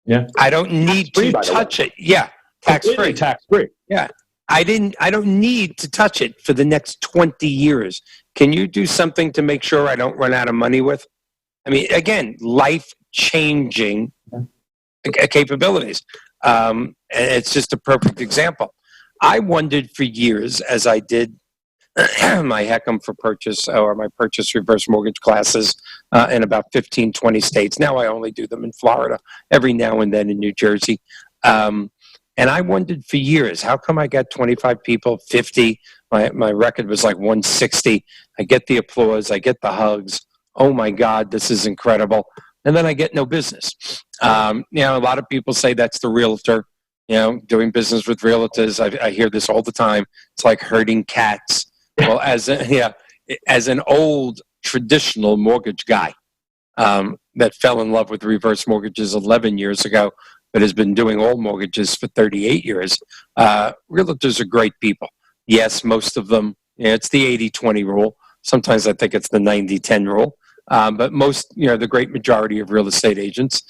Yeah. I don't need to touch it. Yeah. Tax-free. Tax-free. Yeah. I don't need to touch it for the next 20 years. Can you do something to make sure I don't run out of money with? I mean, again, life-changing capabilities. And it's just a perfect example. I wondered for years, as I did my HECM for purchase or my purchase reverse mortgage classes in about 15, 20 states. Now I only do them in Florida, every now and then in New Jersey. And I wondered for years, how come I got 25 people, 50? My record was like 160. I get the applause, I get the hugs. Oh my God, this is incredible. And then I get no business. A lot of people say that's the realtor, doing business with realtors. I hear this all the time. It's like herding cats. Well, as an old traditional mortgage guy that fell in love with reverse mortgages 11 years ago, but has been doing all mortgages for 38 years, realtors are great people. Yes, most of them, it's the 80-20 rule. Sometimes I think it's the 90-10 rule. But most, the great majority of real estate agents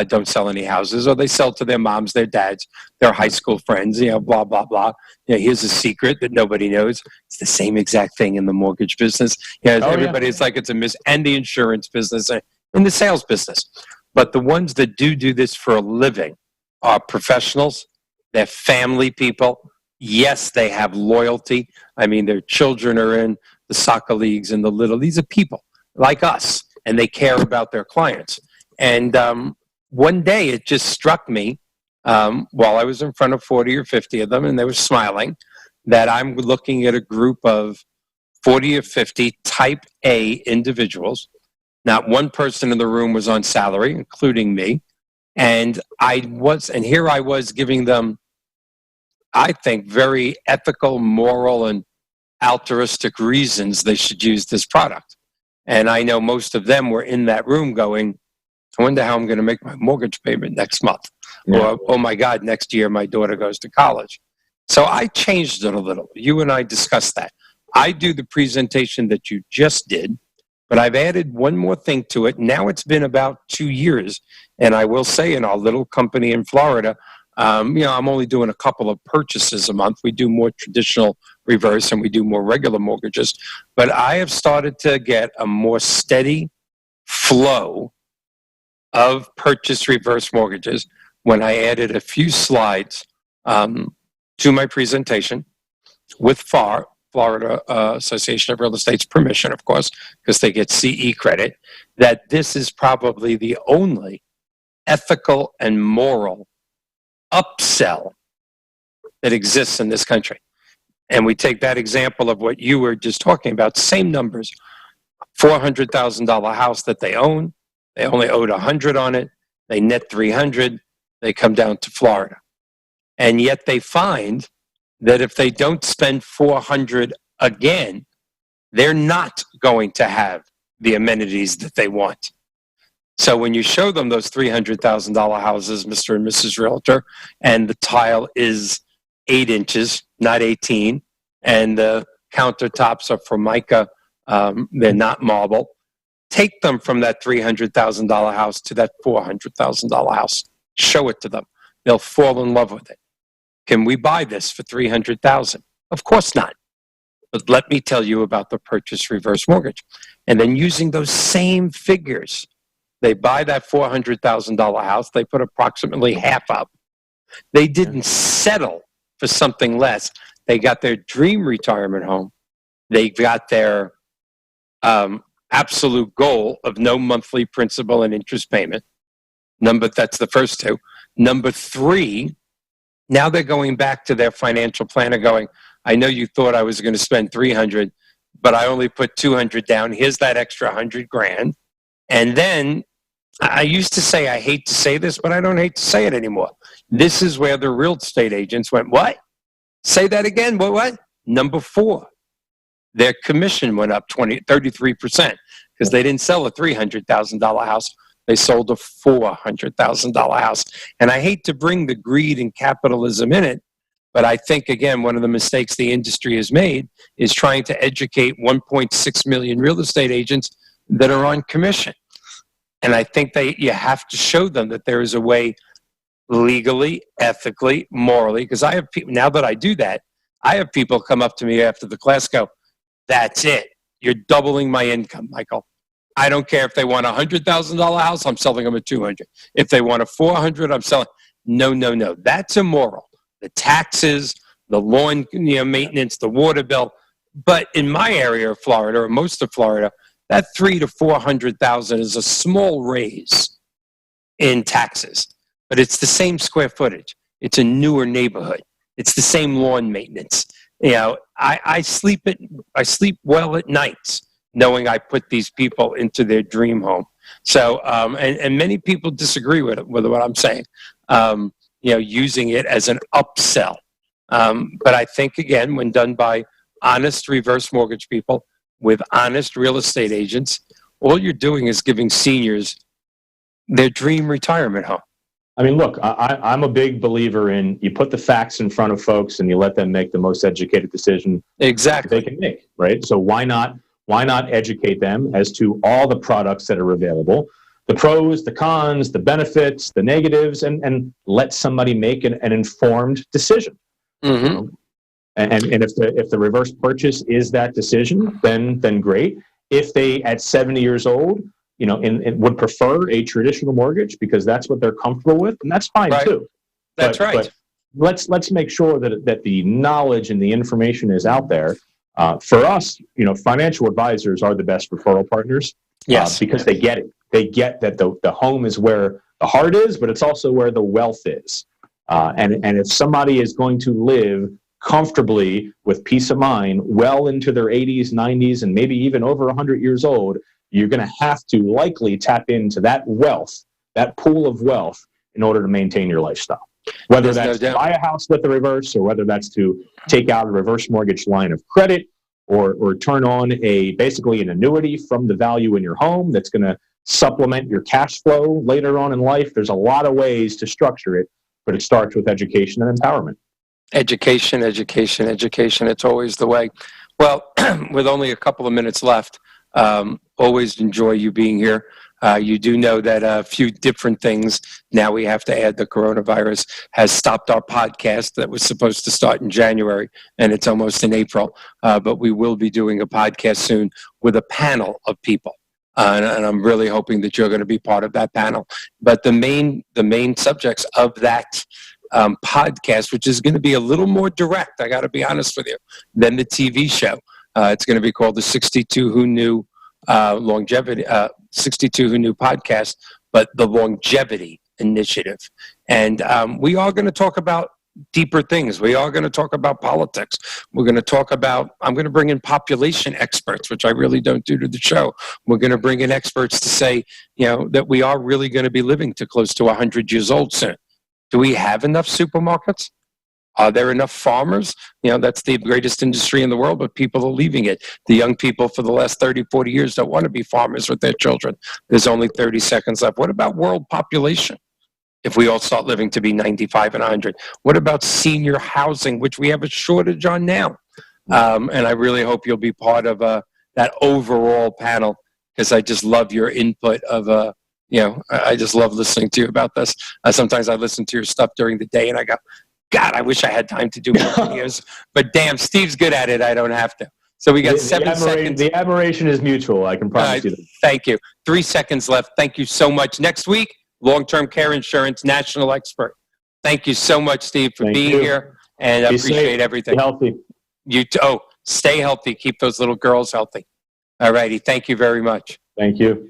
don't sell any houses, or they sell to their moms, their dads, their high school friends, blah, blah, blah. Here's a secret that nobody knows. It's the same exact thing in the mortgage business. Everybody's like, it's and the insurance business and the sales business. But the ones that do this for a living are professionals. They're family people. Yes, they have loyalty. I mean, their children are in the soccer leagues and the little. These are people like us, and they care about their clients. And one day it just struck me while I was in front of 40 or 50 of them, and they were smiling, that I'm looking at a group of 40 or 50 type A individuals. Not one person in the room was on salary, including me. And here I was giving them, I think, very ethical, moral, and altruistic reasons they should use this product. And I know most of them were in that room going, I wonder how I'm going to make my mortgage payment next month. Yeah. Or, oh my God, next year my daughter goes to college. So I changed it a little. You and I discussed that. I do the presentation that you just did, but I've added one more thing to it. Now it's been about 2 years. And I will say, in our little company in Florida, I'm only doing a couple of purchases a month. We do more traditional reverse and we do more regular mortgages. But I have started to get a more steady flow of purchase reverse mortgages when I added a few slides to my presentation with Florida Association of Real Estate's permission, of course, because they get CE credit, that this is probably the only ethical and moral upsell that exists in this country. And we take that example of what you were just talking about, same numbers, $400,000 house that they own, they only owed 100 on it, they net 300, they come down to Florida. And yet they find that if they don't spend 400 again, they're not going to have the amenities that they want. So when you show them those $300,000 houses, Mr. and Mrs. Realtor, and the tile is 8 inches, not 18, and the countertops are Formica, they're not marble, take them from that $300,000 house to that $400,000 house. Show it to them. They'll fall in love with it. Can we buy this for $300,000? Of course not. But let me tell you about the purchase reverse mortgage. And then using those same figures, they buy that $400,000 house. They put approximately half up. They didn't settle for something less. They got their dream retirement home. They got their absolute goal of no monthly principal and interest payment. That's the first two. Number three, now they're going back to their financial planner going, I know you thought I was going to spend 300, but I only put 200 down. Here's that extra 100 grand. And then I used to say, I hate to say this, but I don't hate to say it anymore. This is where the real estate agents went, what? Say that again. What? Number four, their commission went up 33% because they didn't sell a $300,000 house. They sold a $400,000 house. And I hate to bring the greed and capitalism in it, but I think, again, one of the mistakes the industry has made is trying to educate 1.6 million real estate agents that are on commission. And I think you have to show them that there is a way legally, ethically, morally, because I have people, now that I do that, I have people come up to me after the class go, that's it. You're doubling my income, Michael. I don't care if they want a $100,000 house, I'm selling them a 200. If they want a 400, I'm selling. No. That's immoral. The taxes, the lawn maintenance, the water bill. But in my area of Florida, or most of Florida, that $300,000 to $400,000 is a small raise in taxes. But it's the same square footage. It's a newer neighborhood. It's the same lawn maintenance. I sleep well at nights, knowing I put these people into their dream home. So, and many people disagree with what I'm saying. Using it as an upsell. But I think, again, when done by honest reverse mortgage people with honest real estate agents, all you're doing is giving seniors their dream retirement home. I mean, look, I'm a big believer in you put the facts in front of folks and you let them make the most educated decision exactly they can make, right? So why not educate them as to all the products that are available, the pros, the cons, the benefits, the negatives, and let somebody make an informed decision. Mm-hmm. You know? And if the reverse purchase is that decision, then great. If they at 70 years old, would prefer a traditional mortgage because that's what they're comfortable with, and that's fine too. That's right. But let's make sure that the knowledge and the information is out there. For us, financial advisors are the best referral partners. Yes, because they get it. They get that the home is where the heart is, but it's also where the wealth is. And if somebody is going to live comfortably with peace of mind well into their 80s, 90s, and maybe even over 100 years old, you're going to have to likely tap into that wealth, that pool of wealth, in order to maintain your lifestyle. Whether that's to buy a house with a reverse, or whether that's to take out a reverse mortgage line of credit, or turn on basically an annuity from the value in your home that's going to supplement your cash flow later on in life. There's a lot of ways to structure it, but it starts with education and empowerment. Education. It's always the way. Well, with only a couple of minutes left, always enjoy you being here. You do know that a few different things, now we have to add the coronavirus, has stopped our podcast that was supposed to start in January, and it's almost in April. But we will be doing a podcast soon with a panel of people. And I'm really hoping that you're going to be part of that panel. But the main subjects of that podcast, which is going to be a little more direct, I got to be honest with you, than the TV show. It's going to be called the 62 Who Knew Longevity, 62 Who Knew podcast, but the Longevity Initiative. And we are going to talk about deeper things. We are going to talk about politics. We're going to talk about, I'm going to bring in population experts, which I really don't do to the show. We're going to bring in experts to say, that we are really going to be living to close to 100 years old soon. Do we have enough supermarkets? Are there enough farmers? That's the greatest industry in the world, but people are leaving it. The young people for the last 30, 40 years don't want to be farmers with their children. There's only 30 seconds left. What about world population? If we all start living to be 95 and 100, what about senior housing, which we have a shortage on now? And I really hope you'll be part of that overall panel, because I just love your input of, I just love listening to you about this. Sometimes I listen to your stuff during the day and I go, God, I wish I had time to do more videos, but damn, Steve's good at it. I don't have to. So we got 7 seconds. The admiration is mutual. I can promise you that. Thank you. 3 seconds left. Thank you so much. Next week, long-term care insurance national expert. Thank you so much, Steve, for being here, and I appreciate everything. Be healthy. Stay healthy. Keep those little girls healthy. All righty. Thank you very much. Thank you.